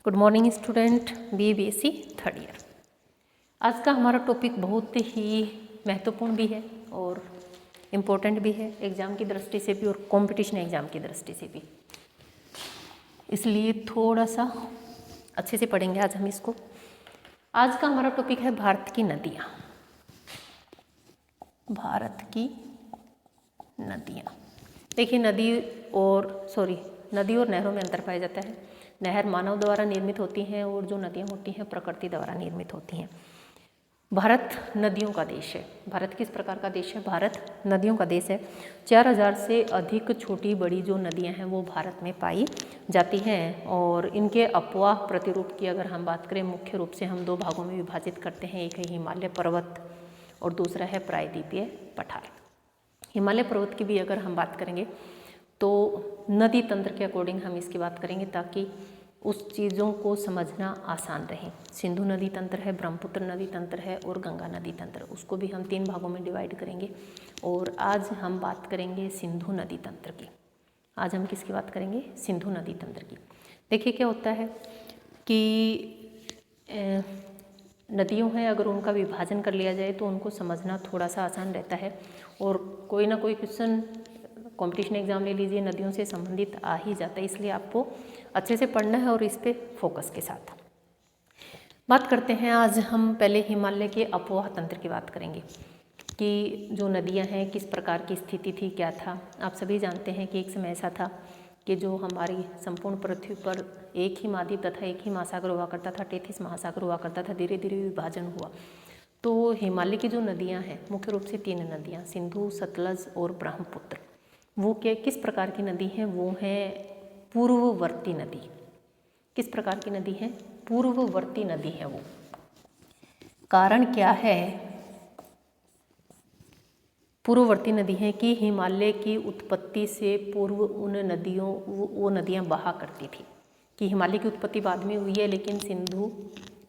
Good morning student, BSc third year. आज का हमारा टॉपिक बहुत ही महत्वपूर्ण भी है और इम्पोर्टेंट भी है एग्ज़ाम की दृष्टि से भी और कंपटीशन एग्ज़ाम की दृष्टि से भी, इसलिए थोड़ा सा अच्छे से पढ़ेंगे आज हम इसको। आज का हमारा टॉपिक है भारत की नदियाँ। भारत की नदियाँ। देखिए नदी और नहरों में अंतर पाया जाता है। नहर मानव द्वारा निर्मित होती हैं और जो नदियाँ होती हैं प्रकृति द्वारा निर्मित होती हैं। भारत नदियों का देश है। भारत किस प्रकार का देश है? भारत नदियों का देश है। 4000 से अधिक छोटी बड़ी जो नदियाँ हैं वो भारत में पाई जाती हैं और इनके अपवाह प्रतिरूप की अगर हम बात करें, मुख्य रूप से हम दो भागों में विभाजित करते हैं। एक है हिमालय पर्वत और दूसरा है प्रायद्वीपीय पठार। हिमालय पर्वत की भी अगर हम बात करेंगे तो नदी तंत्र के अकॉर्डिंग हम इसकी बात करेंगे ताकि उस चीज़ों को समझना आसान रहे। सिंधु नदी तंत्र है, ब्रह्मपुत्र नदी तंत्र है और गंगा नदी तंत्र, उसको भी हम 3 भागों में डिवाइड करेंगे। और आज हम बात करेंगे सिंधु नदी तंत्र की। आज हम किसकी बात करेंगे? सिंधु नदी तंत्र की। देखिए क्या होता है कि नदियों हैं, अगर उनका विभाजन कर लिया जाए तो उनको समझना थोड़ा सा आसान रहता है और कोई ना कोई क्वेश्चन कंपटीशन एग्जाम ले लीजिए नदियों से संबंधित आ ही जाता है, इसलिए आपको अच्छे से पढ़ना है और इस पे फोकस के साथ बात करते हैं। आज हम पहले हिमालय के अपवाह तंत्र की बात करेंगे कि जो नदियां हैं किस प्रकार की स्थिति थी, क्या था। आप सभी जानते हैं कि एक समय ऐसा था कि जो हमारी संपूर्ण पृथ्वी पर एक ही महाद्वीप तथा एक ही महासागर हुआ करता था, 33 महासागर हुआ करता था। धीरे धीरे विभाजन हुआ तो हिमालय की जो नदियाँ हैं मुख्य रूप से 3 नदियाँ, सिंधु, सतलज और ब्रह्मपुत्र, वो किस प्रकार की नदी हैं? वो है पूर्ववर्ती नदी। किस प्रकार की नदी है? पूर्ववर्ती नदी है वो। कारण क्या है? पूर्ववर्ती नदी है कि हिमालय की उत्पत्ति से पूर्व उन नदियों वो नदियाँ बहा करती थी। कि हिमालय की उत्पत्ति बाद में हुई है, लेकिन सिंधु,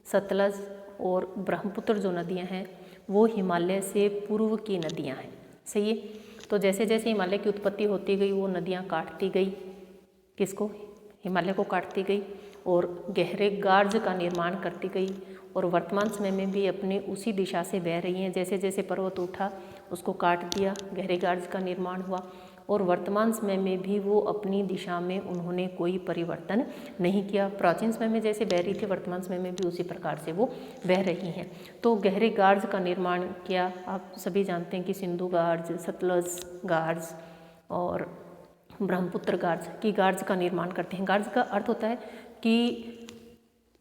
सतलज और ब्रह्मपुत्र जो नदियाँ हैं वो हिमालय से पूर्व की नदियाँ हैं। सही है। तो जैसे जैसे हिमालय की उत्पत्ति होती गई वो नदियाँ काटती गई, किसको? हिमालय को काटती गई और गहरे गार्ज का निर्माण करती गई और वर्तमान समय में भी अपने उसी दिशा से बह रही हैं। जैसे जैसे पर्वत उठा उसको काट दिया, गहरे गार्ज का निर्माण हुआ और वर्तमान समय में भी वो अपनी दिशा में उन्होंने कोई परिवर्तन नहीं किया। प्राचीन समय में जैसे बह रही थी वर्तमान समय में भी उसी प्रकार से वो बह रही हैं। तो गहरे गार्ज का निर्माण किया। आप सभी जानते हैं कि सिंधु गार्ज, सतलज गार्ज और ब्रह्मपुत्र गार्ज की गार्ज का निर्माण करते हैं। गार्ज का अर्थ होता है कि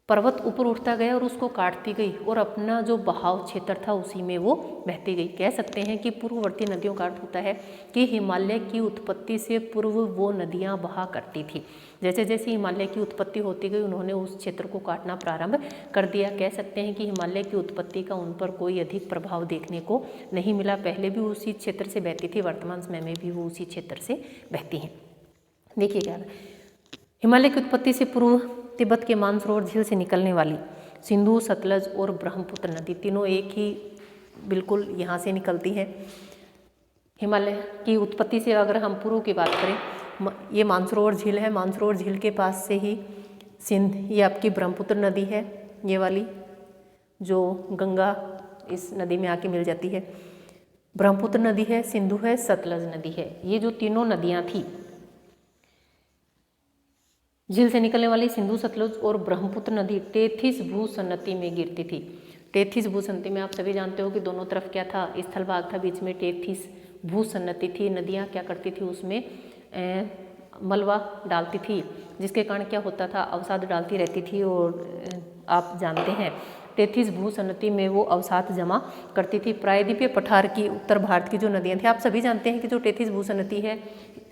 पर्वत ऊपर उठता गया और उसको काटती गई और अपना जो बहाव क्षेत्र था उसी में वो बहती गई। कह सकते हैं कि पूर्ववर्ती नदियों का अर्थ होता है कि हिमालय की उत्पत्ति से पूर्व वो नदियाँ बहा करती थी। जैसे जैसे हिमालय की उत्पत्ति होती गई उन्होंने उस क्षेत्र को काटना प्रारंभ कर दिया। कह सकते हैं कि हिमालय की उत्पत्ति का उन पर कोई अधिक प्रभाव देखने को नहीं मिला। पहले भी उसी क्षेत्र से बहती थी, वर्तमान समय में भी वो उसी क्षेत्र से बहती हैं। देखिए क्या हिमालय की उत्पत्ति से पूर्व तिब्बत के मानसरोवर झील से निकलने वाली सिंधु, सतलज और ब्रह्मपुत्र नदी तीनों एक ही बिल्कुल यहाँ से निकलती है। हिमालय की उत्पत्ति से अगर हम पूर्व की बात करें, ये मानसरोवर झील है। मानसरोवर झील के पास से ही ये आपकी ब्रह्मपुत्र नदी है, ये वाली जो गंगा इस नदी में आके मिल जाती है। ब्रह्मपुत्र नदी है, सिंधु है, सतलज नदी है। ये जो तीनों नदियाँ थी झील से निकलने वाली सिंधु, सतलुज और ब्रह्मपुत्र नदी 33 भूसन्नति में गिरती थी। 33 भूसन्नति में आप सभी जानते हो कि दोनों तरफ क्या था? स्थल भाग था, बीच में 33 भूसन्नति थी। नदियाँ क्या करती थी? उसमें मलबा डालती थी, जिसके कारण क्या होता था? अवसाद डालती रहती थी और आप जानते हैं 33 भूसन्नति में वो अवसाद जमा करती थी। प्रायद्वीपीय पठार की उत्तर भारत की जो नदियाँ थी, आप सभी जानते हैं कि जो 33 भूसन्नति है,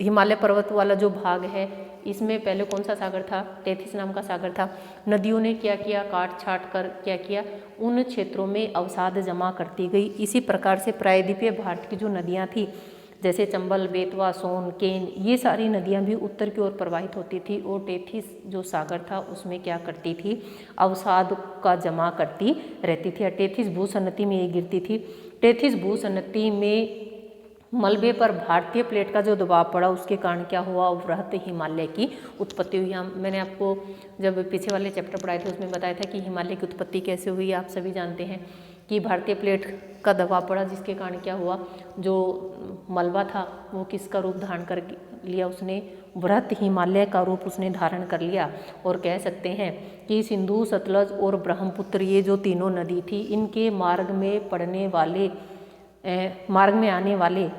हिमालय पर्वत वाला जो भाग है, इसमें पहले कौन सा सागर था? 33 नाम का सागर था। नदियों ने क्या किया? काट छाट कर क्या किया? उन क्षेत्रों में अवसाद जमा करती गई। इसी प्रकार से प्रायद्वीपीय भारत की जो नदियाँ थी जैसे चंबल, बेतवा, सोन, केन, ये सारी नदियाँ भी उत्तर की ओर प्रवाहित होती थी और 33 जो सागर था उसमें क्या करती थी? अवसाद का जमा करती रहती थी। 33 भूसन्नति में ये गिरती थी। 33 भूसन्नति में मलबे पर भारतीय प्लेट का जो दबाव पड़ा उसके कारण क्या हुआ, वृहत हिमालय की उत्पत्ति हुई। मैंने आपको जब पीछे वाले चैप्टर पढ़ाए थे उसमें बताया था कि हिमालय की उत्पत्ति कैसे हुई। आप सभी जानते हैं कि भारतीय प्लेट का दबाव पड़ा जिसके कारण क्या हुआ, जो मलबा था वो किसका रूप धारण कर लिया, उसने वृहत हिमालय का रूप उसने धारण कर लिया। और कह सकते हैं कि सिंधु, सतलज और ब्रह्मपुत्र ये जो तीनों नदी थी, इनके मार्ग में आने वाले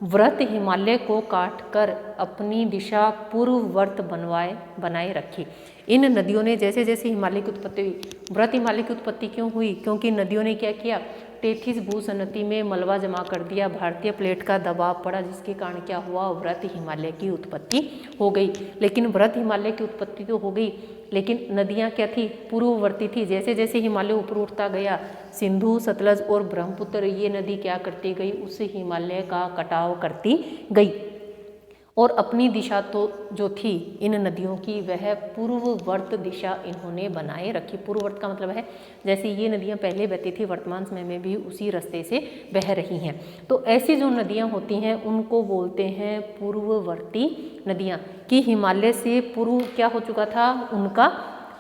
वृहत हिमालय को काटकर अपनी दिशा पूर्ववर्त बनाए रखी। इन नदियों ने जैसे जैसे हिमालय की उत्पत्ति हुई, वृहत हिमालय की उत्पत्ति क्यों हुई, क्योंकि नदियों ने क्या किया, टेथिस भूसन्नति में मलबा जमा कर दिया, भारतीय प्लेट का दबाव पड़ा जिसके कारण क्या हुआ, वृहत हिमालय की उत्पत्ति हो गई। लेकिन वृहत हिमालय की उत्पत्ति तो हो गई, लेकिन नदियाँ क्या थी, पूर्ववर्ती थी। जैसे जैसे हिमालय ऊपर उठता गया, सिंधु, सतलज और ब्रह्मपुत्र ये नदी क्या करती गई, उस हिमालय का कटाव करती गई। और अपनी दिशा तो जो थी इन नदियों की, वह पूर्ववर्त दिशा इन्होंने बनाए रखी। पूर्ववर्त का मतलब है जैसे ये नदियाँ पहले बहती थी, वर्तमान समय में भी उसी रास्ते से बह रही हैं। तो ऐसी जो नदियाँ होती हैं उनको बोलते हैं पूर्ववर्ती नदियाँ, कि हिमालय से पूर्व क्या हो चुका था, उनका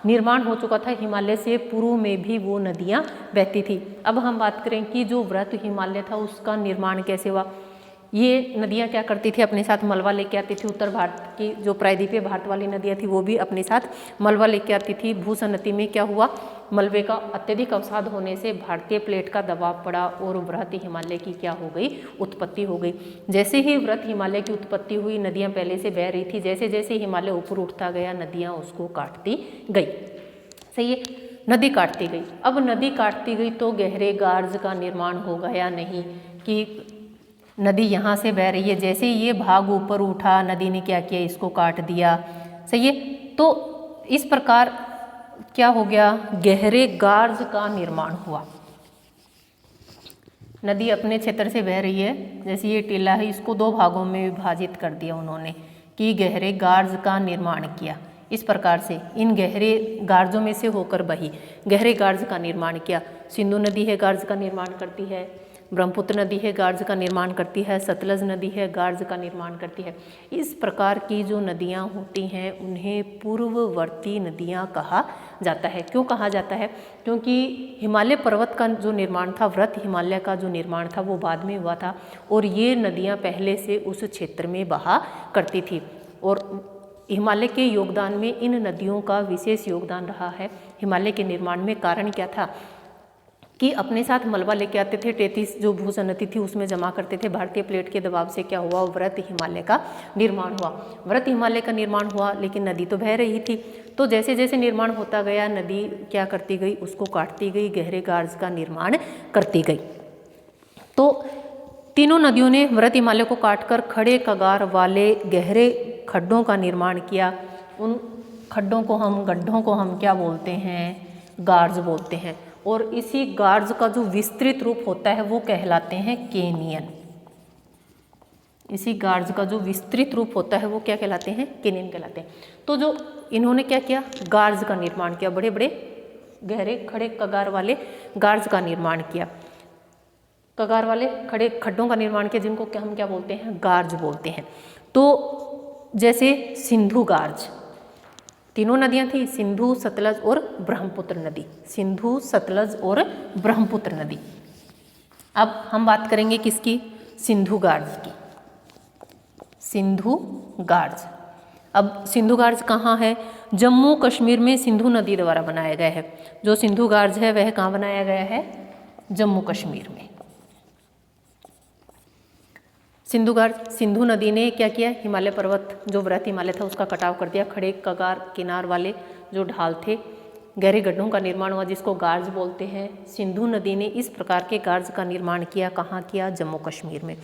निर्माण हो चुका था, हिमालय से पूर्व में भी वो नदियाँ बहती थी। अब हम बात करें कि जो वृहत हिमालय था उसका निर्माण कैसे हुआ। ये नदियाँ क्या करती थी, अपने साथ मलबा लेके आती थी। उत्तर भारत की जो प्रायद्वीपीय भारत वाली नदियाँ थी वो भी अपने साथ मलबा लेके आती थी। भूसन्नति में क्या हुआ, मलबे का अत्यधिक अवसाद होने से भारतीय प्लेट का दबाव पड़ा और वृहत हिमालय की क्या हो गई, उत्पत्ति हो गई। जैसे ही वृहत हिमालय की उत्पत्ति हुई, नदियाँ पहले से बह रही थी, जैसे जैसे हिमालय ऊपर उठता गया नदियाँ उसको काटती गई। सही है, नदी काटती गई। अब नदी काटती गई तो गहरे गार्ज का निर्माण हो गया नहीं, कि नदी यहाँ से बह रही है, जैसे ही ये भाग ऊपर उठा नदी ने क्या किया, इसको काट दिया। सही है, तो इस प्रकार क्या हो गया, गहरे गार्ज का निर्माण हुआ। नदी अपने क्षेत्र से बह रही है, जैसे ये टीला है इसको दो भागों में विभाजित कर दिया उन्होंने, कि गहरे गार्ज का निर्माण किया। इस प्रकार से इन गहरे गार्जों में से होकर बही, गहरे गार्ज का निर्माण किया। सिंधु नदी है गार्ज का निर्माण करती है, ब्रह्मपुत्र नदी है गार्ज का निर्माण करती है, सतलज नदी है गार्ज का निर्माण करती है। इस प्रकार की जो नदियाँ होती हैं उन्हें पूर्ववर्ती नदियाँ कहा जाता है। क्यों कहा जाता है, क्योंकि हिमालय पर्वत का जो निर्माण था, वृहत हिमालय का जो निर्माण था वो बाद में हुआ था, और ये नदियाँ पहले से उस क्षेत्र में बहा करती थी। और हिमालय के योगदान में इन नदियों का विशेष योगदान रहा है हिमालय के निर्माण में। कारण क्या था कि अपने साथ मलबा लेके आते थे, टेथिस जो भूसन्नति थी उसमें जमा करते थे। भारतीय प्लेट के दबाव से क्या हुआ, वृहत हिमालय का निर्माण हुआ। वृहत हिमालय का निर्माण हुआ, लेकिन नदी तो बह रही थी, तो जैसे जैसे निर्माण होता गया नदी क्या करती गई, उसको काटती गई, गहरे गार्ज का निर्माण करती गई। तो तीनों नदियों ने वृहत हिमालय को काटकर खड़े कगार वाले गहरे खड्डों का निर्माण किया। उन खड्डों को हम, गड्ढों को हम क्या बोलते हैं, गार्ज बोलते हैं। और इसी गार्ज का जो विस्तृत रूप होता है वो कहलाते हैं कैनियन। इसी गार्ज का जो विस्तृत रूप होता है वो क्या कहलाते हैं, कैनियन कहलाते हैं। तो जो इन्होंने क्या किया, गार्ज का निर्माण किया, बड़े बड़े गहरे खड़े कगार वाले गार्ज का निर्माण किया, कगार वाले खड़े खड्डों का निर्माण किया, जिनको हम क्या बोलते हैं, गार्ज बोलते हैं। तो जैसे सिंधु गार्ज, तीनों नदियां थी, सिंधु, सतलज और ब्रह्मपुत्र नदी, सिंधु, सतलज और ब्रह्मपुत्र नदी। अब हम बात करेंगे किसकी, सिंधु गार्ज की। सिंधु गार्ज, अब सिंधु गार्ज कहाँ है, जम्मू कश्मीर में सिंधु नदी द्वारा बनाया गया है। जो सिंधु गार्ज है वह कहाँ बनाया गया है, जम्मू कश्मीर में। सिंधु गार्ज, सिंधु नदी ने क्या किया, हिमालय पर्वत जो वृहत हिमालय था उसका कटाव कर दिया, खड़े कगार किनार वाले जो ढाल थे, गहरे गड्ढों का निर्माण हुआ जिसको गार्ज बोलते हैं। सिंधु नदी ने इस प्रकार के गार्ज का निर्माण किया, कहाँ किया, जम्मू कश्मीर में।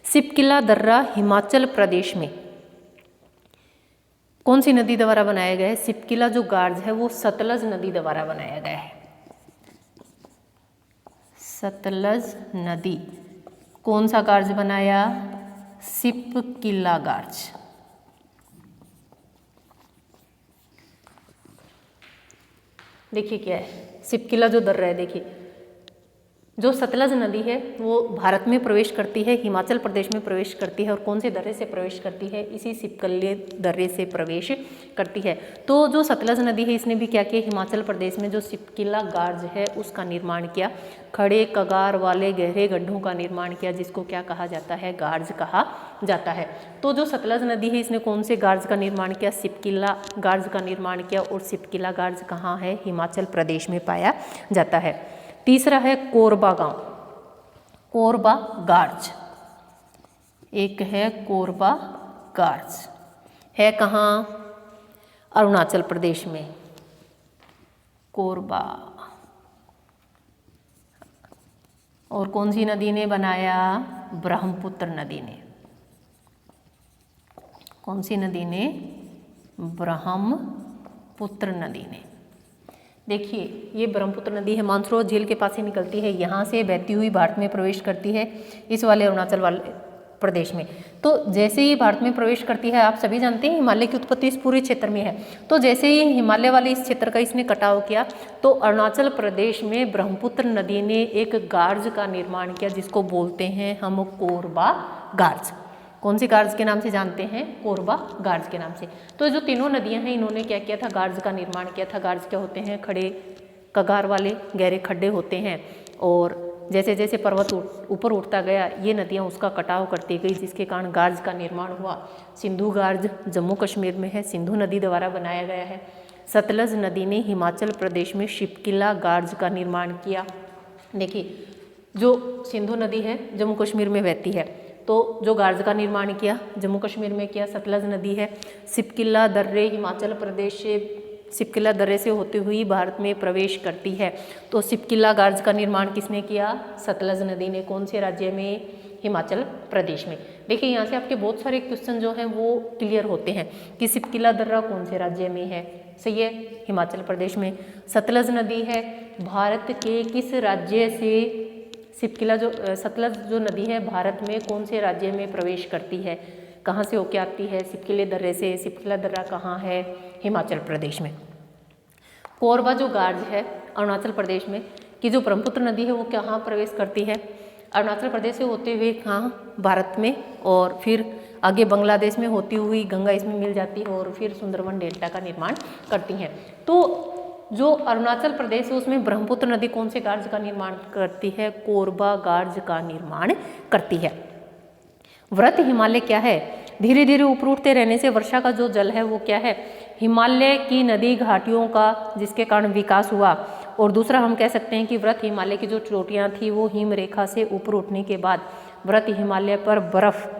सिपकिला दर्रा हिमाचल प्रदेश में कौन सी नदी द्वारा बनाया गया है, सिपकिला जो गार्ज है वो सतलज नदी द्वारा बनाया गया है। सतलज नदी, कौन सा गार्ज बनाया, सिपकिला गार्ज। देखिए क्या है, सिपकिला जो दर्रा है, देखिए जो सतलज नदी है वो भारत में प्रवेश करती है, हिमाचल प्रदेश में प्रवेश करती है और कौन से दर्रे से प्रवेश करती है, इसी सिपकल्ले दर्रे से प्रवेश करती है। तो जो सतलज नदी है इसने भी क्या किया, हिमाचल प्रदेश में जो सिपकिला गार्ज है उसका निर्माण किया, खड़े कगार वाले गहरे गड्ढों का निर्माण किया, जिसको क्या कहा जाता है, गार्ज कहा जाता है। तो जो सतलज नदी है इसने कौन से गार्ज का निर्माण किया, सिपकिला गार्ज का निर्माण किया, और सिपकिला गार्ज कहाँ है, हिमाचल प्रदेश में पाया जाता है। तीसरा है कोरबा गांव, कोरबा गार्ज, एक है कोरबा गार्ज, है कहाँ, अरुणाचल प्रदेश में, कोरबा। और कौन सी नदी ने बनाया, ब्रह्मपुत्र नदी ने, कौन सी नदी ने, ब्रह्मपुत्र नदी ने। देखिए ये ब्रह्मपुत्र नदी है, मानसरोवर झील के पास से निकलती है, यहाँ से बहती हुई भारत में प्रवेश करती है, इस वाले अरुणाचल वाले प्रदेश में। तो जैसे ही भारत में प्रवेश करती है, आप सभी जानते हैं हिमालय की उत्पत्ति इस पूरे क्षेत्र में है, तो जैसे ही हिमालय वाले इस क्षेत्र का इसने कटाव किया तो अरुणाचल प्रदेश में ब्रह्मपुत्र नदी ने एक गार्ज का निर्माण किया, जिसको बोलते हैं हम कोरबा गार्ज। कौन सी गार्ज के नाम से जानते हैं, कोरबा गार्ज के नाम से। तो जो तीनों नदियां हैं इन्होंने क्या किया था, गार्ज का निर्माण किया था। गार्ज क्या होते हैं, खड़े कगार वाले गहरे खड्डे होते हैं, और जैसे जैसे पर्वत ऊपर उठता गया ये नदियां उसका कटाव करती गई, जिसके कारण गार्ज का निर्माण हुआ। सिंधु गार्ज जम्मू कश्मीर में है, सिंधु नदी द्वारा बनाया गया है। सतलज नदी ने हिमाचल प्रदेश में शिपकिला गार्ज का निर्माण किया। देखिए जो सिंधु नदी है जम्मू कश्मीर में बहती है, तो जो गार्ज का निर्माण किया जम्मू कश्मीर में किया, सतलज नदी है। सिपकिला दर्रे हिमाचल प्रदेश से, सिपकिला दर्रे से होती हुई भारत में प्रवेश करती है, तो सिपकिला गार्ज का निर्माण किसने किया, सतलज नदी ने। कौन से राज्य में, हिमाचल प्रदेश में। देखिए यहाँ से आपके बहुत सारे क्वेश्चन जो हैं वो क्लियर होते हैं कि सिपकिला दर्रा कौन से राज्य में है, सही है, हिमाचल प्रदेश में। सतलज नदी है भारत के किस राज्य से, सिपकिला जो सतलज जो नदी है भारत में कौन से राज्य में प्रवेश करती है, कहाँ से होके आती है, सिपकिले दर्रे से। सिपकिला दर्रा कहाँ है, हिमाचल प्रदेश में। कोरबा जो गार्ज है अरुणाचल प्रदेश में कि जो ब्रह्मपुत्र नदी है वो कहाँ प्रवेश करती है, अरुणाचल प्रदेश से होते हुए कहाँ, भारत में, और फिर आगे बांग्लादेश में होती हुई गंगा इसमें मिल जाती है और फिर सुंदरवन डेल्टा का निर्माण करती हैं। तो जो अरुणाचल प्रदेश है उसमें ब्रह्मपुत्र नदी कौन से गार्ज का निर्माण करती है, कोरबा गार्ज का निर्माण करती है। व्रत हिमालय क्या है, धीरे धीरे ऊपर उठते रहने से वर्षा का जो जल है वो क्या है, हिमालय की नदी घाटियों का, जिसके कारण विकास हुआ। और दूसरा हम कह सकते हैं कि व्रत हिमालय की जो चोटियाँ थी वो हिम रेखा से ऊपर उठने के बाद व्रत हिमालय पर बर्फ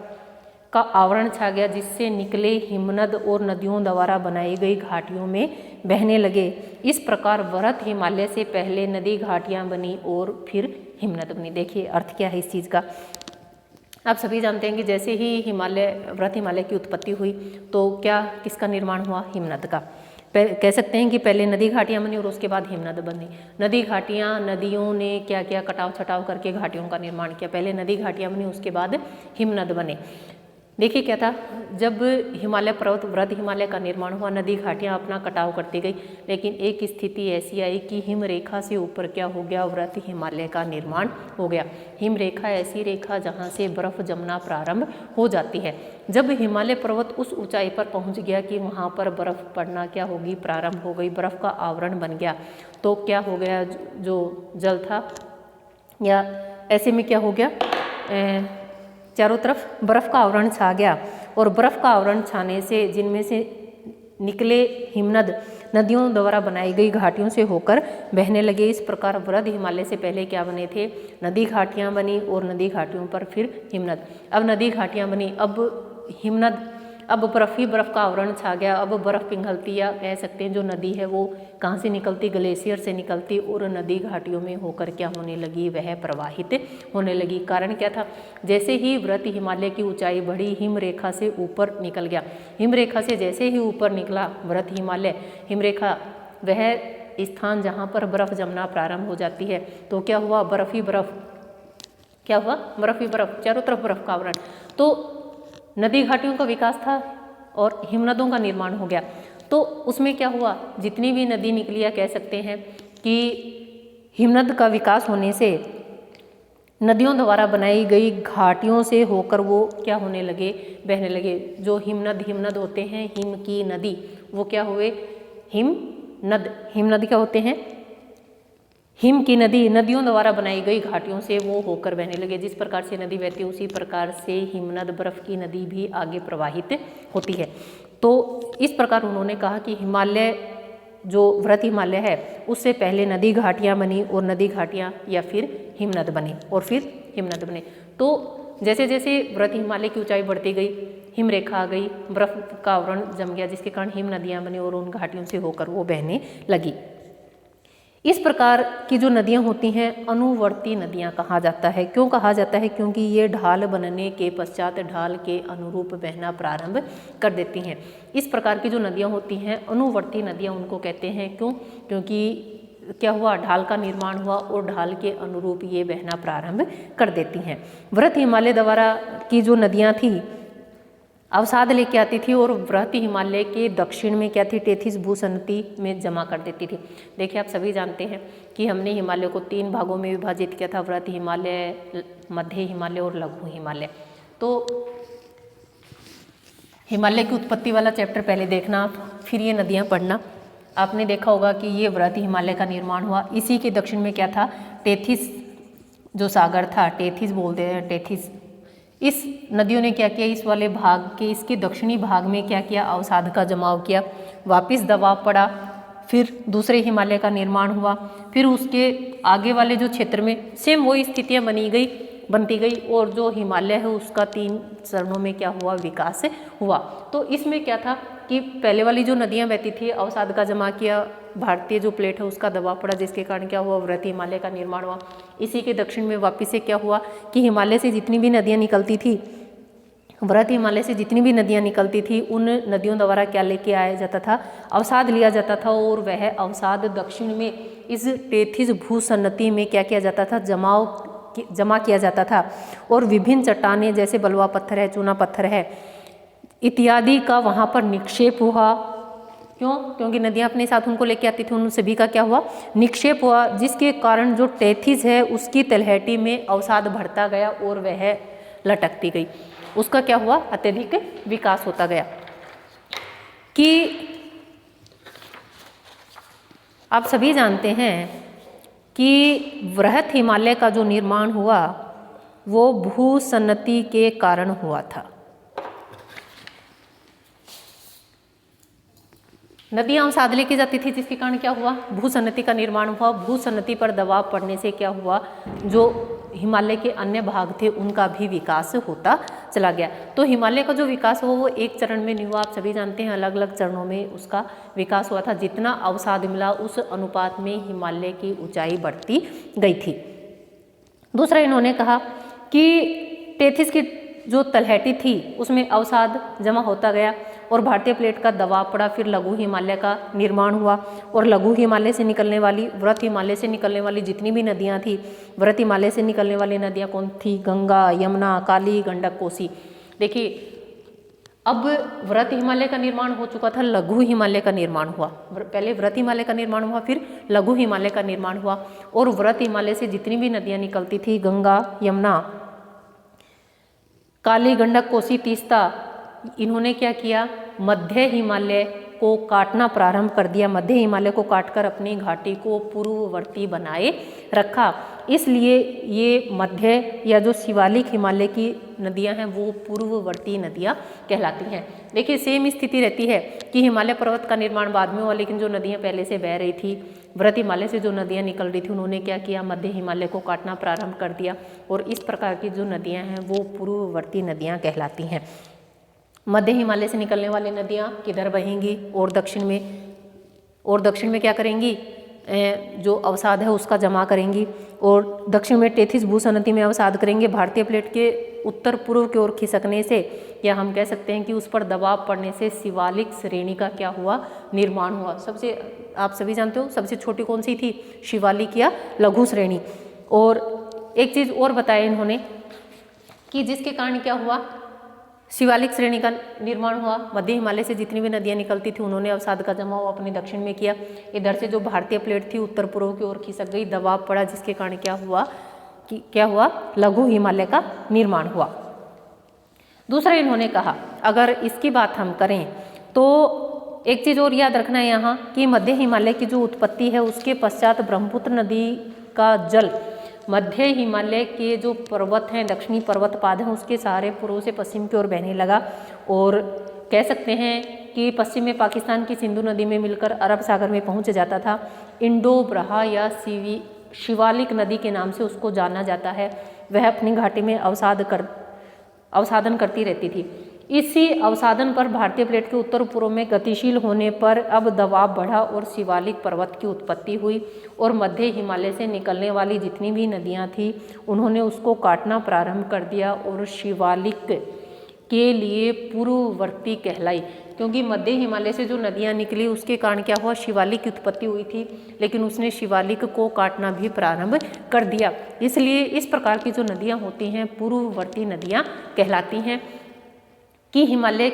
का आवरण छा गया, जिससे निकले हिमनद और नदियों द्वारा बनाई गई घाटियों में बहने लगे। इस प्रकार व्रत हिमालय से पहले नदी घाटियां बनी और फिर हिमनद बनी। देखिए अर्थ क्या है इस चीज़ का, आप सभी जानते हैं कि जैसे ही व्रत हिमालय की उत्पत्ति हुई तो क्या, किसका निर्माण हुआ, हिमनद का। कह सकते हैं कि पहले नदी घाटियां बनी और उसके बाद हिमनद बनी। नदी घाटियां, नदियों ने क्या किया, कटाव छटाव करके घाटियों का निर्माण किया। पहले नदी घाटियां बनी उसके बाद हिमनद बने। देखिए क्या था, जब हिमालय पर्वत व्रत हिमालय का निर्माण हुआ, नदी घाटियां अपना कटाव करती गई, लेकिन एक स्थिति ऐसी आई कि हिम रेखा से ऊपर क्या हो गया, व्रत हिमालय का निर्माण हो गया। हिम रेखा ऐसी रेखा जहां से बर्फ जमना प्रारंभ हो जाती है। जब हिमालय पर्वत उस ऊंचाई पर पहुंच गया कि वहां पर बर्फ पड़ना क्या होगी, प्रारंभ हो गई, बर्फ का आवरण बन गया, तो क्या हो गया, जो जल था या ऐसे में क्या हो गया, चारों तरफ बर्फ का आवरण छा गया। और बर्फ का आवरण छाने से जिनमें से निकले हिमनद नदियों द्वारा बनाई गई घाटियों से होकर बहने लगे। इस प्रकार व्रत हिमालय से पहले क्या बने थे, नदी घाटियां बनी और नदी घाटियों पर फिर हिमनद। अब नदी घाटियां बनी, अब हिमनद, अब बर्फ ही बर्फ का आवरण छा गया। अब बर्फ पिघलती, या कह सकते हैं जो नदी है वो कहाँ से निकलती, ग्लेशियर से निकलती और नदी घाटियों में होकर क्या होने लगी, वह प्रवाहित होने लगी। कारण क्या था, जैसे ही व्रत हिमालय की ऊंचाई बढ़ी, हिम रेखा से ऊपर निकल गया। हिम रेखा से जैसे ही ऊपर निकला व्रत हिमालय, हिम रेखा वह स्थान जहाँ पर बर्फ जमना प्रारंभ हो जाती है, तो क्या हुआ, बर्फ ही बर्फ, क्या हुआ, बर्फ ही बर्फ, चारों तरफ बर्फ का आवरण। तो नदी घाटियों का विकास था और हिमनदों का निर्माण हो गया। तो उसमें क्या हुआ, जितनी भी नदी निकली, या कह सकते हैं कि हिमनद का विकास होने से नदियों द्वारा बनाई गई घाटियों से होकर वो क्या होने लगे, बहने लगे। जो हिमनद होते हैं, हिम की नदी, वो क्या हुए, हिमनद क्या होते हैं, हिम की नदी, नदियों द्वारा बनाई गई घाटियों से वो होकर बहने लगे। जिस प्रकार से नदी बहती है उसी प्रकार से हिमनद, बर्फ की नदी भी आगे प्रवाहित होती है। तो इस प्रकार उन्होंने कहा कि हिमालय, जो वृहत हिमालय है, उससे पहले नदी घाटियाँ बनी और नदी घाटियाँ या फिर हिमनद बने और फिर हिमनद बने। तो जैसे जैसे वृहत हिमालय की ऊंचाई बढ़ती गई, हिमरेखा आ गई, बर्फ का आवरण जम गया, जिसके कारण हिम नदियाँ बनी और उन घाटियों से होकर वो बहने लगी। इस प्रकार की जो नदियाँ होती हैं अनुवर्ती नदियाँ कहा जाता है। क्यों कहा जाता है? क्योंकि ये ढाल बनने के पश्चात ढाल के अनुरूप बहना प्रारंभ कर देती हैं। इस प्रकार की जो नदियाँ होती हैं अनुवर्ती नदियाँ उनको कहते हैं। क्यों? क्योंकि क्या हुआ, ढाल का निर्माण हुआ और ढाल के अनुरूप ये बहना प्रारंभ कर देती हैं। वृहत हिमालय द्वारा की जो नदियाँ थी अवसाद लेके आती थी और वृहत हिमालय के दक्षिण में क्या थी, टेथिस भूसन्नति में जमा कर देती थी। देखिए आप सभी जानते हैं कि हमने हिमालय को 3 भागों में विभाजित किया था, वृहत हिमालय, मध्य हिमालय और लघु हिमालय। तो हिमालय की उत्पत्ति वाला चैप्टर पहले देखना, फिर ये नदियाँ पढ़ना। आपने देखा होगा कि ये वृहत हिमालय का निर्माण हुआ, इसी के दक्षिण में क्या था, टेथिस जो सागर था, टेथिस बोलते हैं, टेथिस। इस नदियों ने क्या किया, इस वाले भाग के, इसके दक्षिणी भाग में क्या किया, अवसाद का जमाव किया, वापस दबाव पड़ा, फिर दूसरे हिमालय का निर्माण हुआ, फिर उसके आगे वाले जो क्षेत्र में सेम वही स्थितियां बनती गई और जो हिमालय है उसका 3 चरणों में क्या हुआ, विकास हुआ। तो इसमें क्या था कि पहले वाली जो नदियां बहती थी अवसाद का जमा किया, भारतीय जो प्लेट है उसका दबाव पड़ा, जिसके कारण क्या हुआ, वृहत हिमालय का निर्माण हुआ। इसी के दक्षिण में वापिस से क्या हुआ कि हिमालय से जितनी भी नदियां निकलती थी, वृहत हिमालय से जितनी भी नदियां निकलती थी, उन नदियों द्वारा क्या लेके आया जाता था, अवसाद लिया जाता था और वह अवसाद दक्षिण में इस टेथिस भूसन्नति में क्या किया जाता था, जमा किया जाता था और विभिन्न चट्टानें जैसे बलुआ पत्थर है, चूना पत्थर है इत्यादि का वहाँ पर निक्षेप हुआ। क्यों? क्योंकि नदियाँ अपने साथ उनको लेके आती थी, उन सभी का क्या हुआ, निक्षेप हुआ, जिसके कारण जो टेथिस है उसकी तलहटी में अवसाद बढ़ता गया और वह लटकती गई, उसका क्या हुआ, अत्यधिक विकास होता गया। कि आप सभी जानते हैं कि वृहत हिमालय का जो निर्माण हुआ वो भूसन्नति के कारण हुआ था। नदियाँ अवसाद लेके जाती थी, जिसके कारण क्या हुआ, भूसन्नति का निर्माण हुआ। भूसन्नति पर दबाव पड़ने से क्या हुआ, जो हिमालय के अन्य भाग थे उनका भी विकास होता चला गया। तो हिमालय का जो विकास हुआ वो एक चरण में नहीं हुआ, आप सभी जानते हैं, अलग अलग चरणों में उसका विकास हुआ था। जितना अवसाद मिला उस अनुपात में हिमालय की ऊंचाई बढ़ती गई थी। दूसरा इन्होंने कहा कि टेथिस की जो तलहटी थी उसमें अवसाद जमा होता गया और भारतीय प्लेट का दबाव पड़ा, फिर लघु हिमालय का निर्माण हुआ और लघु हिमालय से निकलने वाली, वृहत हिमालय से निकलने वाली जितनी भी नदियाँ थी, वृहत हिमालय से निकलने वाली नदियाँ कौन थी, गंगा, यमुना, काली, गंडक, कोसी। देखिए अब वृहत हिमालय का निर्माण हो चुका था, लघु हिमालय का निर्माण हुआ। पहले वृहत हिमालय का निर्माण हुआ, फिर लघु हिमालय का निर्माण हुआ और वृहत हिमालय से जितनी भी नदियाँ निकलती थी, गंगा, यमुना, काली, गंडक, कोसी, तीस्ता, इन्होंने क्या किया, मध्य हिमालय को काटना प्रारंभ कर दिया। मध्य हिमालय को काटकर अपनी घाटी को पूर्ववर्ती बनाए रखा। इसलिए ये मध्य या जो शिवालिक हिमालय की नदियां हैं वो पूर्ववर्ती नदियां कहलाती हैं। देखिए सेम स्थिति रहती है कि हिमालय पर्वत का निर्माण बाद में हुआ, लेकिन जो नदियां पहले से बह रही थी, वृहत हिमालय से जो नदियां निकल रही थी, उन्होंने क्या किया, मध्य हिमालय को काटना प्रारंभ कर दिया और इस प्रकार की जो नदियाँ हैं वो पूर्ववर्ती नदियाँ कहलाती हैं। मध्य हिमालय से निकलने वाली नदियाँ किधर बहेंगी और दक्षिण में क्या करेंगी, जो अवसाद है उसका जमा करेंगी और दक्षिण में टेथिस भूसन्नति में अवसाद करेंगे। भारतीय प्लेट के उत्तर पूर्व की ओर खिसकने से, या हम कह सकते हैं कि उस पर दबाव पड़ने से शिवालिक श्रेणी का क्या हुआ, निर्माण हुआ। सबसे आप सभी जानते हो सबसे छोटी कौन सी थी, शिवालिक या लघु श्रेणी। और एक चीज़ और बताया इन्होंने कि जिसके कारण क्या हुआ, शिवालिक श्रेणी का निर्माण हुआ, मध्य हिमालय से जितनी भी नदियां निकलती थी उन्होंने अवसाद का जमाव अपने दक्षिण में किया। इधर से जो भारतीय प्लेट थी उत्तर पूर्व की ओर खिसक गई, दबाव पड़ा, जिसके कारण क्या हुआ क्या हुआ, लघु हिमालय का निर्माण हुआ। दूसरा इन्होंने कहा, अगर इसकी बात हम करें तो एक चीज़ और याद रखना है यहाँ कि मध्य हिमालय की जो उत्पत्ति है उसके पश्चात ब्रह्मपुत्र नदी का जल मध्य हिमालय के जो पर्वत हैं, दक्षिणी पर्वतपाद हैं, उसके सहारे पूर्व से पश्चिम की ओर बहने लगा और कह सकते हैं कि पश्चिम में पाकिस्तान की सिंधु नदी में मिलकर अरब सागर में पहुंच जाता था। इंडो ब्रहा या शिवालिक नदी के नाम से उसको जाना जाता है। वह अपनी घाटी में अवसादन करती रहती थी। इसी अवसादन पर भारतीय प्लेट के उत्तर पूर्व में गतिशील होने पर अब दबाव बढ़ा और शिवालिक पर्वत की उत्पत्ति हुई और मध्य हिमालय से निकलने वाली जितनी भी नदियां थी उन्होंने उसको काटना प्रारंभ कर दिया और शिवालिक के लिए पूर्ववर्ती कहलाई। क्योंकि मध्य हिमालय से जो नदियां निकली उसके कारण क्या हुआ, शिवालिक की उत्पत्ति हुई थी, लेकिन उसने शिवालिक को काटना भी प्रारंभ कर दिया। इसलिए इस प्रकार की जो नदियां होती हैं पूर्ववर्ती नदियां कहलाती हैं कि हिमालय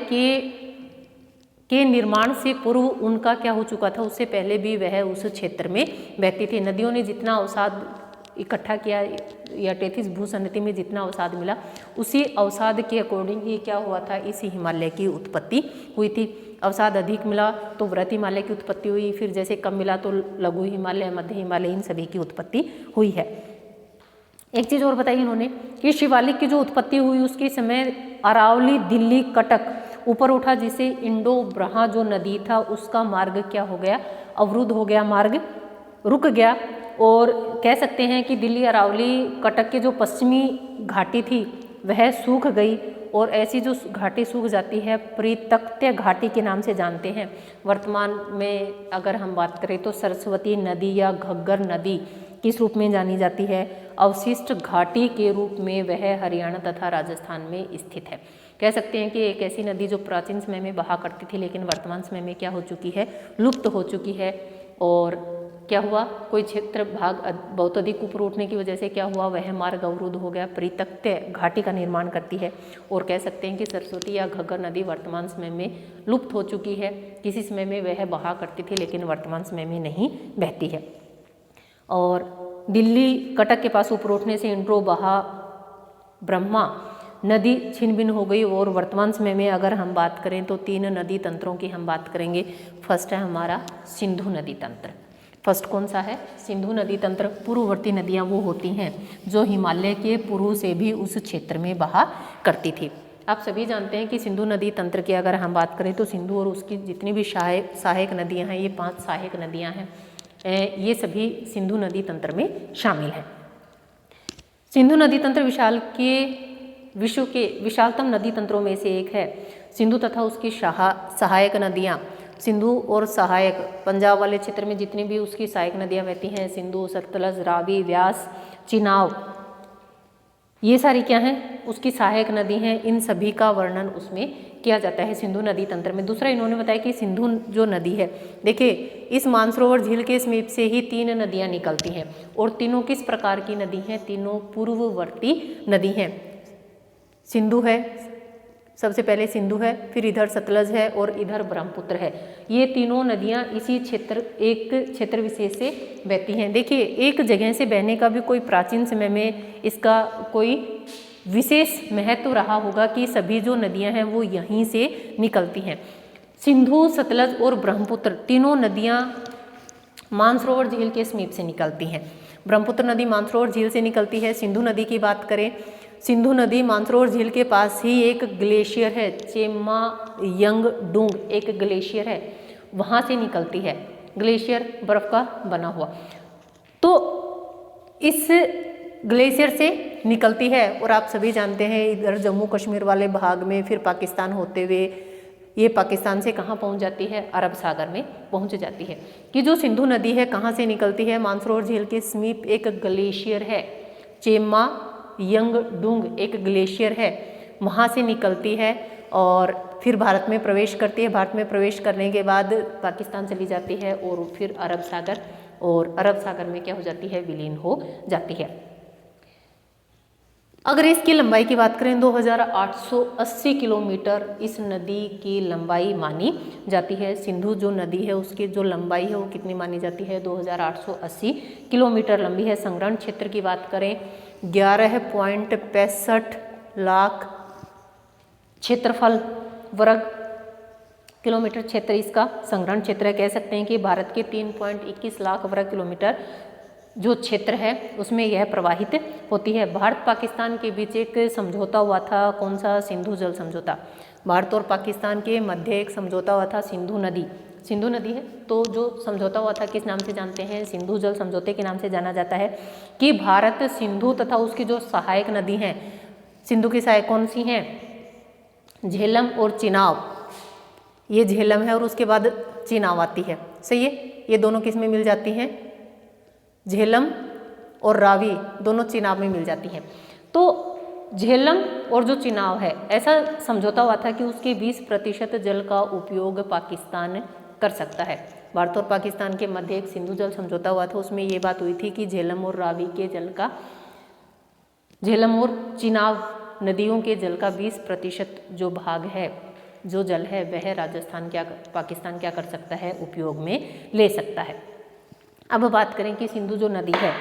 के निर्माण से पूर्व उनका क्या हो चुका था, उससे पहले भी वह उस क्षेत्र में बहती थी। नदियों ने जितना अवसाद इकट्ठा किया या टेथिस भूसन्नति में जितना अवसाद मिला उसी अवसाद के अकॉर्डिंग ही क्या हुआ था, इसी हिमालय की उत्पत्ति हुई थी। अवसाद अधिक मिला तो वृहत हिमालय की उत्पत्ति हुई, फिर जैसे कम मिला तो लघु हिमालय, मध्य हिमालय, इन सभी की उत्पत्ति हुई है। एक चीज़ और बताई इन्होंने कि शिवालिक की जो उत्पत्ति हुई उसके समय अरावली, दिल्ली, कटक ऊपर उठा, जिसे इंडो ब्रहा जो नदी था उसका मार्ग क्या हो गया, अवरुद्ध हो गया, मार्ग रुक गया। और कह सकते हैं कि दिल्ली, अरावली, कटक के जो पश्चिमी घाटी थी वह सूख गई और ऐसी जो घाटी सूख जाती है परितक्त्य घाटी के नाम से जानते हैं। वर्तमान में अगर हम बात करें तो सरस्वती नदी या घग्गर नदी किस रूप में जानी जाती है, अवशिष्ट घाटी के रूप में वह हरियाणा तथा राजस्थान में स्थित है। कह सकते हैं कि एक ऐसी नदी जो प्राचीन समय में बहा करती थी लेकिन वर्तमान समय में क्या हो चुकी है, लुप्त हो चुकी है। और क्या हुआ, कोई क्षेत्र भाग बहुत अधिक ऊपर उठने की वजह से क्या हुआ, वह मार्ग अवरुद्ध हो गया, परितक्त्य घाटी का निर्माण करती है। और कह सकते हैं कि सरस्वती या घग्गर नदी वर्तमान समय में लुप्त हो चुकी है। किसी समय में वह बहा करती थी लेकिन वर्तमान समय में नहीं बहती है। और दिल्ली, कटक के पास ऊपर उठने से इंड्रो बहा ब्रह्मा नदी छिन्न भिन्न हो गई। और वर्तमान समय में अगर हम बात करें तो 3 नदी तंत्रों की हम बात करेंगे। फर्स्ट है हमारा सिंधु नदी तंत्र। फर्स्ट कौन सा है, सिंधु नदी तंत्र। पूर्ववर्ती नदियां वो होती हैं जो हिमालय के पूर्व से भी उस क्षेत्र में बहा करती थी। आप सभी जानते हैं कि सिंधु नदी तंत्र की अगर हम बात करें तो सिंधु और उसकी जितनी भी सहायक नदियां हैं, ये 5 सहायक नदियां हैं, ये सभी सिंधु नदी तंत्र में शामिल हैं। सिंधु नदी तंत्र विश्व के विशालतम नदी तंत्रों में से एक है। सिंधु तथा उसकी सहायक नदियाँ, सिंधु और सहायक, पंजाब वाले क्षेत्र में जितनी भी उसकी सहायक नदियाँ बहती हैं, सिंधु, सतलज, रावी, व्यास, चिनाब, ये सारी क्या हैं, उसकी सहायक नदी हैं। इन सभी का वर्णन उसमें किया जाता है सिंधु नदी तंत्र में। दूसरा इन्होंने बताया कि सिंधु जो नदी है, देखिए इस मानसरोवर झील के समीप से ही 3 नदियाँ निकलती हैं और तीनों किस प्रकार की नदी हैं, तीनों पूर्ववर्ती नदी हैं। सिंधु है, सबसे पहले सिंधु है, फिर इधर सतलज है और इधर ब्रह्मपुत्र है। ये तीनों नदियाँ इसी एक क्षेत्र विशेष से बहती हैं। देखिए एक जगह से बहने का भी कोई प्राचीन समय में इसका कोई विशेष महत्व रहा होगा कि सभी जो नदियाँ हैं वो यहीं से निकलती हैं। सिंधु, सतलज और ब्रह्मपुत्र तीनों नदियाँ मानसरोवर झील के समीप से निकलती हैं। ब्रह्मपुत्र नदी मानसरोवर झील से निकलती है। सिंधु नदी की बात करें, सिंधु नदी मानसरोवर झील के पास ही एक ग्लेशियर है, चेमायंगडुंग एक ग्लेशियर है, वहाँ से निकलती है। ग्लेशियर बर्फ का बना हुआ, तो इस ग्लेशियर से निकलती है। और आप सभी जानते हैं इधर जम्मू कश्मीर वाले भाग में फिर पाकिस्तान होते हुए ये पाकिस्तान से कहाँ पहुँच जाती है, अरब सागर में पहुँच जाती है। कि जो सिंधु नदी है कहाँ से निकलती है, मानसरोवर झील के समीप एक ग्लेशियर है, चेमायंगडुंग एक ग्लेशियर है, वहाँ से निकलती है और फिर भारत में प्रवेश करती है। भारत में प्रवेश करने के बाद पाकिस्तान चली जाती है और फिर अरब सागर, और अरब सागर में क्या हो जाती है, विलीन हो जाती है। अगर इसकी लंबाई की बात करें 2880 किलोमीटर इस नदी की लंबाई मानी जाती है। सिंधु जो नदी है उसकी जो लंबाई है वो कितनी मानी जाती है, 2880 किलोमीटर लंबी है। संग्रहण क्षेत्र की बात करें 11.65 लाख क्षेत्रफल वर्ग किलोमीटर क्षेत्र इसका संग्रहण क्षेत्र है। कह सकते हैं कि भारत के 3.21 लाख वर्ग किलोमीटर जो क्षेत्र है उसमें यह प्रवाहित होती है। भारत पाकिस्तान के बीच एक समझौता हुआ था, कौन सा? सिंधु जल समझौता। भारत और पाकिस्तान के मध्य एक समझौता हुआ था, सिंधु नदी है। तो जो समझौता हुआ था किस नाम से जानते हैं? सिंधु जल समझौते के नाम से जाना जाता है कि भारत सिंधु तथा उसकी जो सहायक नदी हैं, सिंधु की सहायक कौन सी हैं? झेलम और चिनाब। ये झेलम है और उसके बाद चिनाब आती है, सही है। ये दोनों किस में मिल जाती हैं? झेलम और रावी दोनों चिनाब में मिल जाती हैं। तो झेलम और जो चिनाब है, ऐसा समझौता हुआ था कि उसके 20% जल का उपयोग पाकिस्तान कर सकता है। भारत और पाकिस्तान के मध्य एक सिंधु जल समझौता हुआ था, उसमें ये बात हुई थी कि झेलम और रावी के जल का, झेलम और चिनाब नदियों के जल का 20% जो भाग है, जो जल है, वह पाकिस्तान क्या कर सकता है? उपयोग में ले सकता है। अब बात करें कि सिंधु जो नदी है,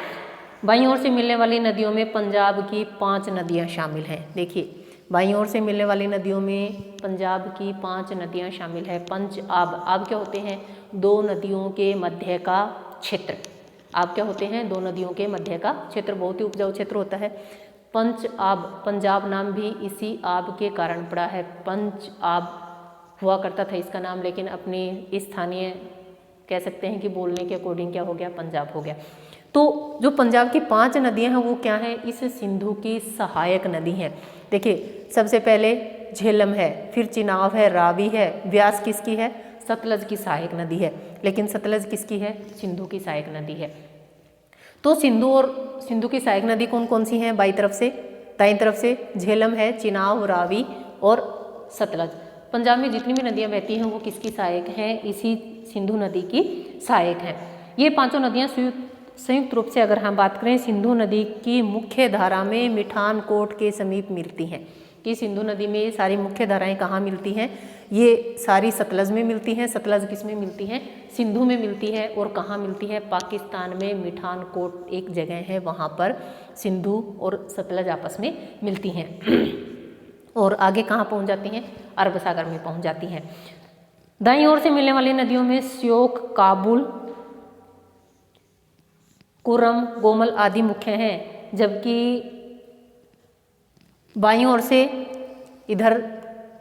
बाईं ओर से मिलने वाली नदियों में पंजाब की 5 नदियां शामिल हैं। देखिए, बाईं ओर से मिलने वाली नदियों में पंजाब की 5 नदियां शामिल है। पंच आब क्या होते हैं? 2 नदियों के मध्य का क्षेत्र। आब क्या होते हैं? 2 नदियों के मध्य का क्षेत्र, बहुत ही उपजाऊ क्षेत्र होता है। पंच आब, पंजाब नाम भी इसी आब के कारण पड़ा है। पंच आब हुआ करता था इसका नाम, लेकिन अपनी स्थानीय कह सकते हैं कि बोलने के अकॉर्डिंग क्या हो गया? पंजाब हो गया। तो जो पंजाब की 5 नदियां हैं वो क्या हैं? इस सिंधु की सहायक नदी हैं। देखिए, सबसे पहले झेलम है, फिर चिनाब है, रावी है, व्यास किसकी है? सतलज की सहायक नदी है। लेकिन सतलज किसकी है? सिंधु की सहायक नदी है। तो सिंधु और सिंधु की सहायक नदी कौन कौन सी हैं? बाईं तरफ से, दाईं तरफ से झेलम है, चिनाब, रावी और सतलज। पंजाब में जितनी भी नदियां बहती हैं वो किसकी सहायक हैं? इसी सिंधु नदी की सहायक हैं। ये 5 नदियां संयुक्त रूप से अगर हम बात करें, सिंधु नदी की मुख्य धारा में मिठानकोट के समीप मिलती हैं। कि सिंधु नदी में ये सारी मुख्य धाराएं कहाँ मिलती हैं? ये सारी सतलज में मिलती हैं। सतलज किस में मिलती हैं? सिंधु में मिलती है। और कहाँ मिलती है? पाकिस्तान में मिठानकोट एक जगह है, वहाँ पर सिंधु और सतलज आपस में मिलती हैं। और आगे कहाँ पहुँच जाती हैं? अरब सागर में पहुँच जाती हैं। दाईं ओर से मिलने वाली नदियों में श्योक, काबुल, कुरम, गोमल आदि मुख्य हैं, जबकि बाईं ओर से इधर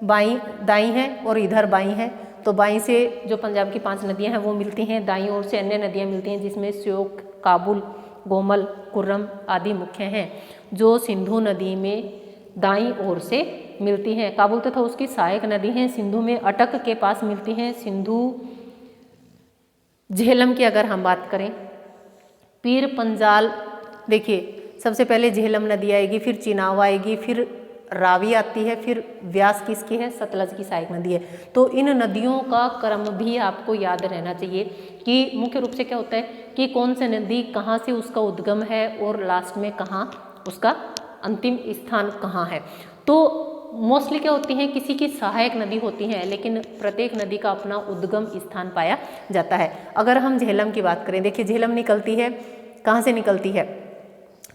दाईं है और इधर बाईं है। तो बाईं से जो पंजाब की 5 नदियां हैं वो मिलती हैं, दाईं ओर से अन्य नदियां मिलती हैं, जिसमें श्योक, काबुल, गोमल, कुर्रम आदि मुख्य हैं, जो सिंधु नदी में दाईं ओर से मिलती हैं। काबुल तथा उसकी सहायक नदी हैं सिंधु में अटक के पास मिलती हैं। सिंधु झेलम की अगर हम बात करें, पीर पंजाल, देखिए सबसे पहले झेलम नदी आएगी, फिर चिनाब आएगी, फिर रावी आती है, फिर व्यास किसकी है? सतलज की सहायक नदी है। तो इन नदियों का क्रम भी आपको याद रहना चाहिए कि मुख्य रूप से क्या होता है कि कौन सी नदी कहाँ से उसका उद्गम है और लास्ट में कहाँ उसका अंतिम स्थान कहाँ है। तो मोस्टली क्या होती हैं? किसी की सहायक नदी होती हैं, लेकिन प्रत्येक नदी का अपना उद्गम स्थान पाया जाता है। अगर हम झेलम की बात करें, देखिए झेलम निकलती है, कहाँ से निकलती है?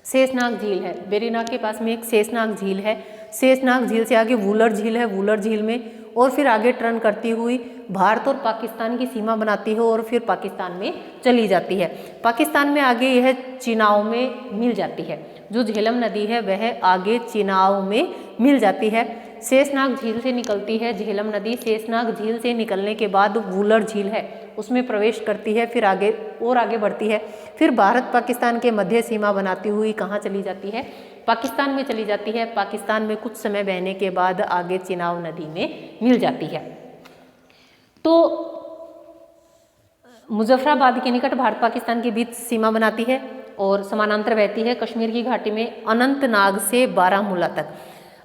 शेषनाग झील है, वेरीनाग के पास में एक शेषनाग झील है। शेषनाग झील से आगे वुलर झील है, वुलर झील में और फिर आगे टर्न करती हुई भारत और पाकिस्तान की सीमा बनाती है और फिर पाकिस्तान में चली जाती है। पाकिस्तान में आगे यह चिनाब में मिल जाती है। जो झेलम नदी है वह आगे चिनाब में मिल जाती है। शेषनाग झील से निकलती है झेलम नदी। शेषनाग झील से निकलने के बाद वुलर झील है, उसमें प्रवेश करती है, फिर आगे और आगे बढ़ती है, फिर भारत पाकिस्तान के मध्य सीमा बनाती हुई कहाँ चली जाती है? पाकिस्तान में चली जाती है। पाकिस्तान में कुछ समय बहने के बाद आगे चिनाब नदी में मिल जाती है। तो मुजफ्फराबाद के निकट भारत पाकिस्तान के बीच सीमा बनाती है और समानांतर बहती है कश्मीर की घाटी में अनंतनाग से बारामूला तक।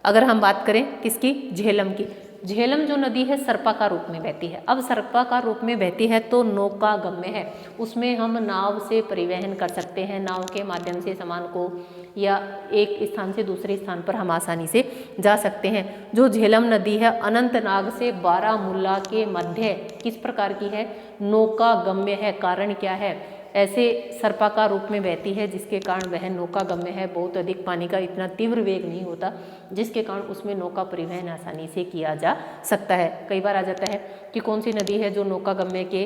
अगर हम बात करें किसकी? झेलम की। झेलम जो नदी है सर्पाकार रूप में बहती है। अब सर्पाकार रूप में बहती है तो नौका गम्य है, उसमें हम नाव से परिवहन कर सकते हैं। नाव के माध्यम से सामान को या एक स्थान से दूसरे स्थान पर हम आसानी से जा सकते हैं। जो झेलम नदी है अनंतनाग से बारामूला के मध्य किस प्रकार की है? नौका गम्य है। कारण क्या है? ऐसे सर्पाकार रूप में बहती है, जिसके कारण वह नौकागम्य है। बहुत अधिक पानी का इतना तीव्र वेग नहीं होता, जिसके कारण उसमें नौका परिवहन आसानी से किया जा सकता है। कई बार आ जाता है कि कौन सी नदी है जो नौकागम्य के,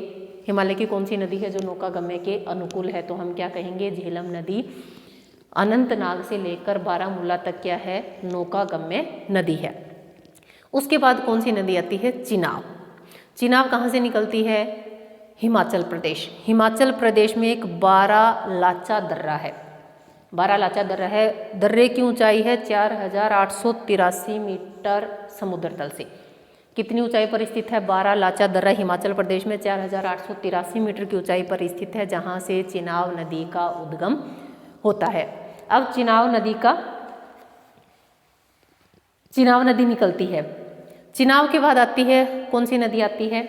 हिमालय की कौन सी नदी है जो नौकागम्य के अनुकूल है, तो हम क्या कहेंगे, झेलम नदी अनंतनाग से लेकर बारामूला तक क्या है, नौकागम्य नदी है। उसके बाद कौन सी नदी आती है, चिनाब। चिनाब कहाँ से निकलती है, हिमाचल प्रदेश। हिमाचल प्रदेश में एक बारालाचा दर्रा है, बारालाचा दर्रा है। दर्रे की ऊंचाई है 4883 मीटर समुद्र तल से। कितनी ऊंचाई पर स्थित है, बारालाचा दर्रा हिमाचल प्रदेश में 4883 मीटर की ऊंचाई पर स्थित है, जहाँ से चिनाब नदी का उद्गम होता है। अब चिनाब नदी निकलती है। चिनाब के बाद आती है कौन सी नदी आती है,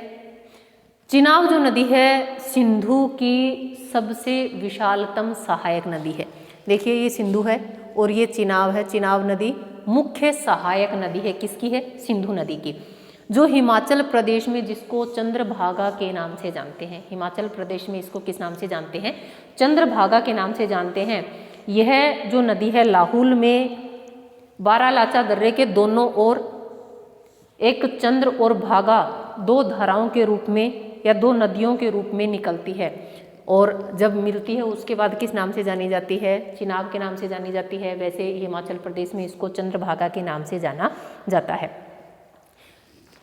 चिनाब जो नदी है सिंधु की सबसे विशालतम सहायक नदी है। देखिए ये सिंधु है और ये चिनाब है। चिनाब नदी मुख्य सहायक नदी है, किसकी है, सिंधु नदी की, जो हिमाचल प्रदेश में जिसको चंद्रभागा के नाम से जानते हैं। हिमाचल प्रदेश में इसको किस नाम से जानते हैं, चंद्रभागा के नाम से जानते हैं। यह जो नदी है लाहुल में बारालाचा दर्रे के दोनों ओर एक चंद्र और भागा दो धाराओं के रूप में या दो नदियों के रूप में निकलती है, और जब मिलती है उसके बाद किस नाम से जानी जाती है, चिनाब के नाम से जानी जाती है। वैसे हिमाचल प्रदेश में इसको चंद्रभागा के नाम से जाना जाता है।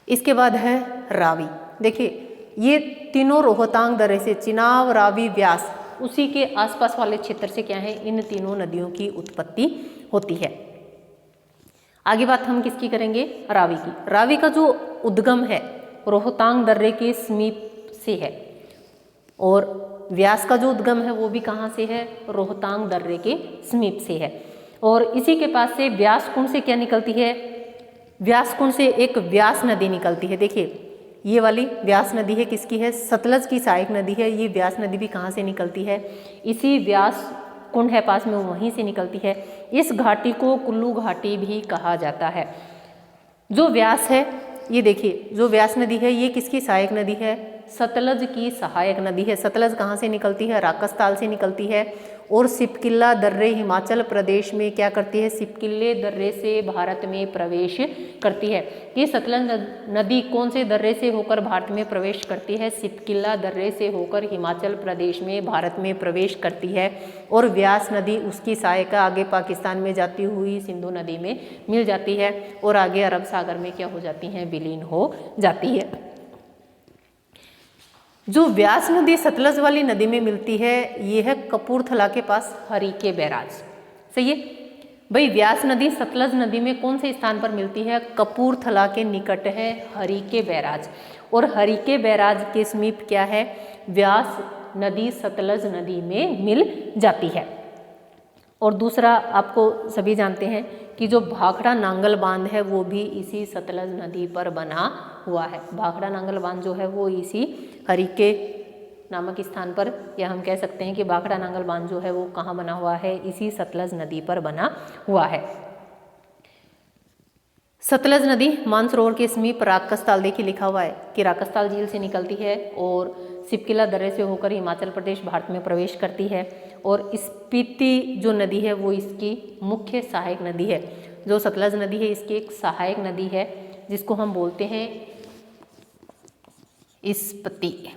इसके बाद है रावी। देखिए ये तीनों रोहतांग दर्रे से, चिनाब, रावी, व्यास, उसी के आसपास वाले क्षेत्र से क्या है, इन तीनों नदियों की उत्पत्ति होती है। आगे बात हम किसकी करेंगे, रावी की। रावी का जो उद्गम है रोहतांग दर्रे के समीप से है, और व्यास का जो उद्गम है वो भी कहाँ से है, रोहतांग दर्रे के समीप से है। और इसी के पास से व्यास कुंड से क्या निकलती है, व्यास कुंड से एक व्यास नदी निकलती है। देखिए ये वाली व्यास नदी है, किसकी है, सतलज की सहायक नदी है। ये व्यास नदी भी कहाँ से निकलती है, इसी व्यास कुंड है पास में, वहीं से निकलती है। इस घाटी को कुल्लू घाटी भी कहा जाता है। जो व्यास है, ये देखिए जो व्यास नदी है ये किसकी सहायक नदी है, सतलज की सहायक नदी है। सतलज कहाँ से निकलती है, राकसताल से निकलती है, और सिपकिल्ला दर्रे हिमाचल प्रदेश में क्या करती है, सिपकिल्ले दर्रे से भारत में प्रवेश करती है। ये सतलज नदी कौन से दर्रे से होकर भारत में प्रवेश करती है, सिपकिल्ला दर्रे से होकर हिमाचल प्रदेश में भारत में प्रवेश करती है। और व्यास नदी उसकी सहायिका आगे पाकिस्तान में जाती हुई सिंधु नदी में मिल जाती है, और आगे अरब सागर में क्या हो जाती हैं, विलीन हो जाती है। जो व्यास नदी सतलज वाली नदी में मिलती है ये है कपूरथला के पास हरिके बैराज। सही है भाई, व्यास नदी सतलज नदी में कौन से स्थान पर मिलती है, कपूरथला के निकट है हरिके बैराज, और हरिके बैराज के समीप क्या है, व्यास नदी सतलज नदी में मिल जाती है। और दूसरा आपको सभी जानते हैं कि जो भाखड़ा नांगल बांध है वो भी इसी सतलज नदी पर बना हुआ है। भाखड़ा नांगल बांध जो है वो इसी हरिके नामक स्थान पर, या हम कह सकते हैं कि भाखड़ा नांगल बांध जो है वो कहाँ बना हुआ है, इसी सतलज नदी पर बना हुआ है। सतलज नदी मानसरोवर के समीप राकसताल, देखिए लिखा हुआ है कि राकसताल झील से निकलती है और सिपकिला दर्रे से होकर हिमाचल प्रदेश भारत में प्रवेश करती है। और स्पीति जो नदी है वो इसकी मुख्य सहायक नदी है। जो सतलज नदी है इसकी एक सहायक नदी है जिसको हम बोलते हैं स्पीति।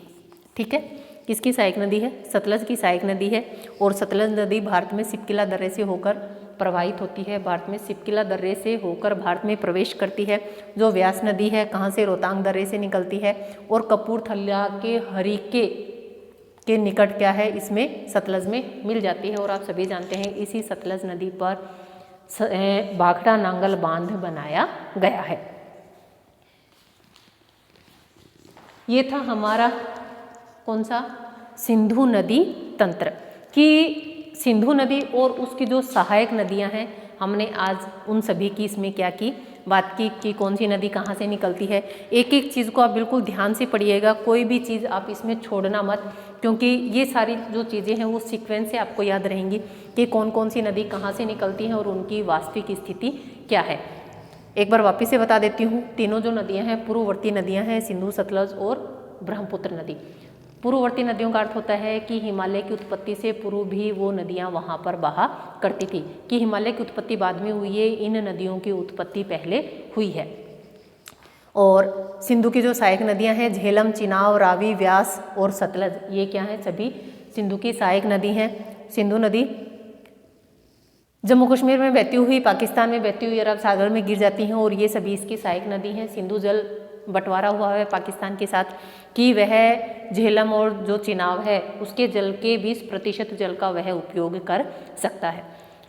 ठीक है, किसकी सहायक नदी है, सतलज की सहायक नदी है। और सतलज नदी भारत में सिपकिला दर्रे से होकर प्रवाहित होती है, भारत में सिपकिला दर्रे से होकर भारत में प्रवेश करती है। जो व्यास नदी है कहाँ से, रोहतांग दर्रे से निकलती है, और कपूरथला के हरिके के निकट क्या है, इसमें सतलज में मिल जाती है। और आप सभी जानते हैं इसी सतलज नदी पर भाखड़ा नांगल बांध बनाया गया है। ये था हमारा कौन सा, सिंधु नदी तंत्र की। सिंधु नदी और उसकी जो सहायक नदियां हैं हमने आज उन सभी की इसमें क्या की, बात की कि कौन सी नदी कहाँ से निकलती है। एक एक चीज़ को आप बिल्कुल ध्यान से पढ़िएगा, कोई भी चीज़ आप इसमें छोड़ना मत, क्योंकि ये सारी जो चीज़ें हैं वो सीक्वेंस से आपको याद रहेंगी कि कौन कौन सी नदी कहाँ से निकलती हैं और उनकी वास्तविक स्थिति क्या है। एक बार वापस से बता देती हूँ, तीनों जो नदियाँ हैं पूर्ववर्ती नदियाँ हैं, सिंधु, सतलज और ब्रह्मपुत्र नदी। पूर्ववर्ती नदियों का अर्थ होता है कि हिमालय की उत्पत्ति से पूर्व भी वो नदियाँ वहाँ पर बहा करती थी, कि हिमालय की उत्पत्ति बाद में हुई है, इन नदियों की उत्पत्ति पहले हुई है। और सिंधु की जो सहायक नदियाँ हैं झेलम, चिनाब, रावी, व्यास और सतलज, ये क्या हैं, सभी सिंधु की सहायक नदी हैं। सिंधु नदी जम्मू कश्मीर में बहती हुई पाकिस्तान में बहती हुई अरब सागर में गिर जाती हैं और ये सभी इसकी सहायक नदी हैं। सिंधु जल बंटवारा हुआ है पाकिस्तान के साथ कि वह झेलम और जो चिनाब है उसके जल के 20% जल का वह उपयोग कर सकता है।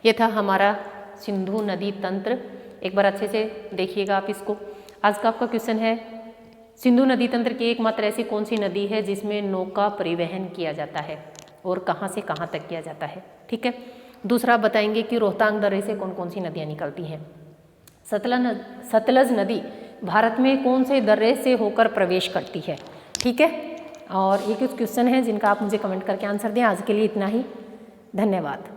ये था हमारा सिंधु नदी तंत्र। एक बार अच्छे से देखिएगा आप इसको। आज का आपका क्वेश्चन है, सिंधु नदी तंत्र की एकमात्र ऐसी कौन सी नदी है जिसमें नौका परिवहन किया जाता है और कहाँ से कहाँ तक किया जाता है। ठीक है। दूसरा बताएंगे कि रोहतांग दर्रे से कौन कौन सी नदियाँ निकलती हैं। सतलज नदी भारत में कौन से दर्रे से होकर प्रवेश करती है। ठीक है। और ये कुछ क्वेश्चन हैं जिनका आप मुझे कमेंट करके आंसर दें। आज के लिए इतना ही, धन्यवाद।